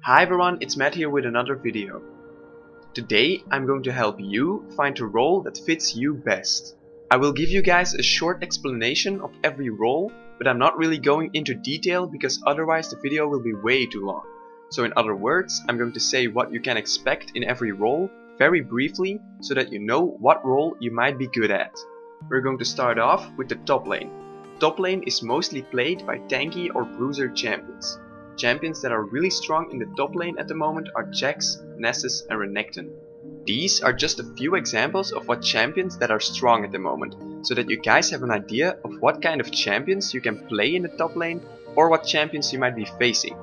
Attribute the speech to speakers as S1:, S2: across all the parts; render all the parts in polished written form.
S1: Hi everyone, it's Matt here with another video. Today I'm going to help you find a role that fits you best. I will give you guys a short explanation of every role, but I'm not really going into detail because otherwise the video will be way too long. So in other words, I'm going to say what you can expect in every role very briefly so that you know what role you might be good at. We're going to start off with the top lane. Top lane is mostly played by tanky or bruiser champions. Champions that are really strong in the top lane at the moment are Jax, Nessus and Renekton. These are just a few examples of what champions that are strong at the moment, so that you guys have an idea of what kind of champions you can play in the top lane or what champions you might be facing.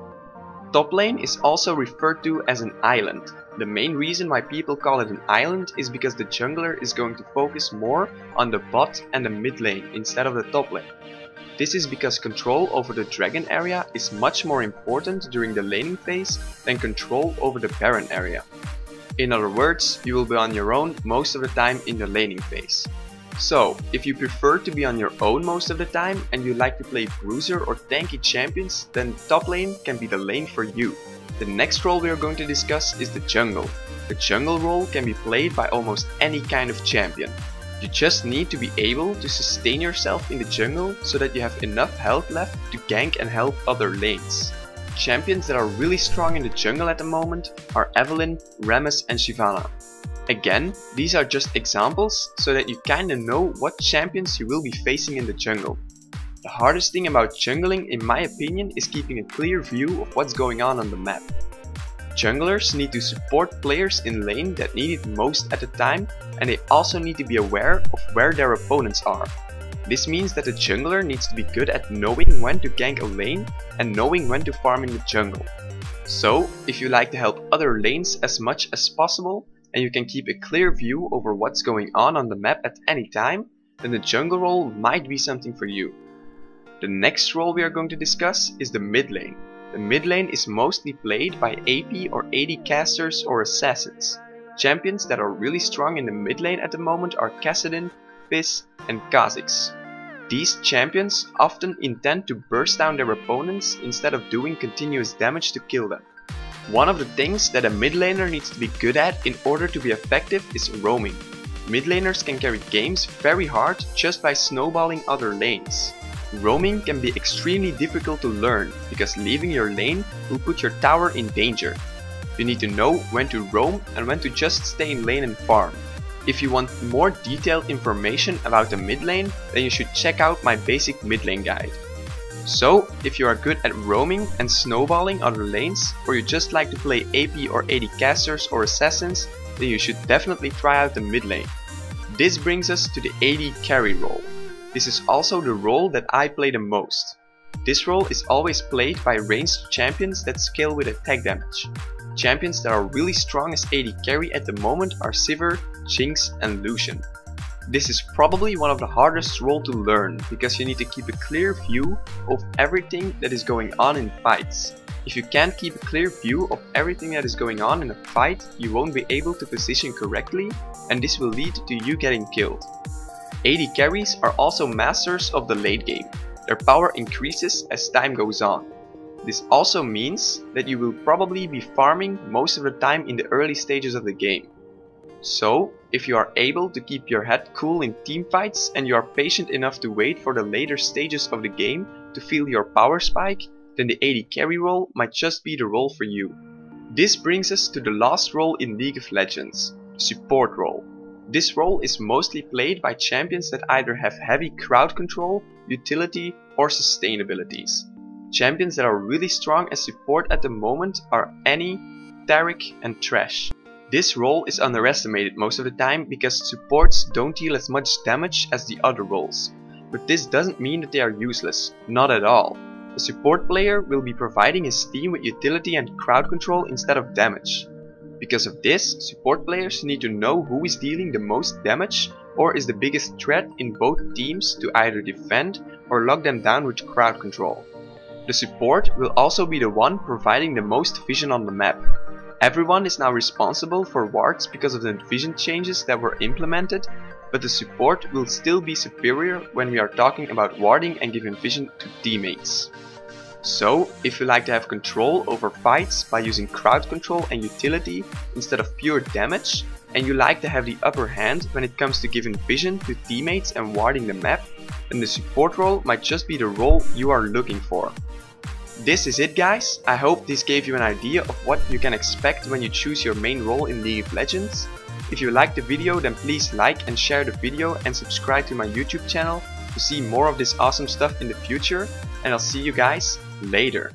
S1: Top lane is also referred to as an island. The main reason why people call it an island is because the jungler is going to focus more on the bot and the mid lane instead of the top lane. This is because control over the dragon area is much more important during the laning phase than control over the baron area. In other words, you will be on your own most of the time in the laning phase. So, if you prefer to be on your own most of the time and you like to play bruiser or tanky champions, then top lane can be the lane for you. The next role we are going to discuss is the jungle. The jungle role can be played by almost any kind of champion. You just need to be able to sustain yourself in the jungle so that you have enough health left to gank and help other lanes. Champions that are really strong in the jungle at the moment are Evelynn, Rammus and Shyvana. Again, these are just examples so that you kinda know what champions you will be facing in the jungle. The hardest thing about jungling, in my opinion, is keeping a clear view of what's going on the map. Junglers need to support players in lane that need it most at the time, and they also need to be aware of where their opponents are. This means that the jungler needs to be good at knowing when to gank a lane and knowing when to farm in the jungle. So, if you like to help other lanes as much as possible, and you can keep a clear view over what's going on the map at any time, then the jungle role might be something for you. The next role we are going to discuss is the mid lane. The mid lane is mostly played by AP or AD casters or assassins. Champions that are really strong in the mid lane at the moment are Kassadin, Fizz and Kha'Zix. These champions often intend to burst down their opponents instead of doing continuous damage to kill them. One of the things that a mid laner needs to be good at in order to be effective is roaming. Mid laners can carry games very hard just by snowballing other lanes. Roaming can be extremely difficult to learn because leaving your lane will put your tower in danger. You need to know when to roam and when to just stay in lane and farm. If you want more detailed information about the mid lane, then you should check out my basic mid lane guide. So, if you are good at roaming and snowballing other lanes, or you just like to play AP or AD casters or assassins, then you should definitely try out the mid lane. This brings us to the AD carry role. This is also the role that I play the most. This role is always played by ranged champions that scale with attack damage. Champions that are really strong as AD carry at the moment are Sivir, Jinx and Lucian. This is probably one of the hardest roles to learn because you need to keep a clear view of everything that is going on in fights. If you can't keep a clear view of everything that is going on in a fight, you won't be able to position correctly and this will lead to you getting killed. AD carries are also masters of the late game. Their power increases as time goes on. This also means that you will probably be farming most of the time in the early stages of the game. So, if you are able to keep your head cool in teamfights and you are patient enough to wait for the later stages of the game to feel your power spike, then the AD carry role might just be the role for you. This brings us to the last role in League of Legends, the support role. This role is mostly played by champions that either have heavy crowd control, utility or sustain abilities. Champions that are really strong as support at the moment are Annie, Taric and Thresh. This role is underestimated most of the time because supports don't deal as much damage as the other roles. But this doesn't mean that they are useless, not at all. A support player will be providing his team with utility and crowd control instead of damage. Because of this, support players need to know who is dealing the most damage or is the biggest threat in both teams to either defend or lock them down with crowd control. The support will also be the one providing the most vision on the map. Everyone is now responsible for wards because of the vision changes that were implemented, but the support will still be superior when we are talking about warding and giving vision to teammates. So, if you like to have control over fights by using crowd control and utility instead of pure damage, and you like to have the upper hand when it comes to giving vision to teammates and warding the map, then the support role might just be the role you are looking for. This is it, guys. I hope this gave you an idea of what you can expect when you choose your main role in League of Legends. If you liked the video, then please like and share the video and subscribe to my YouTube channel to see more of this awesome stuff in the future, and I'll see you guys later.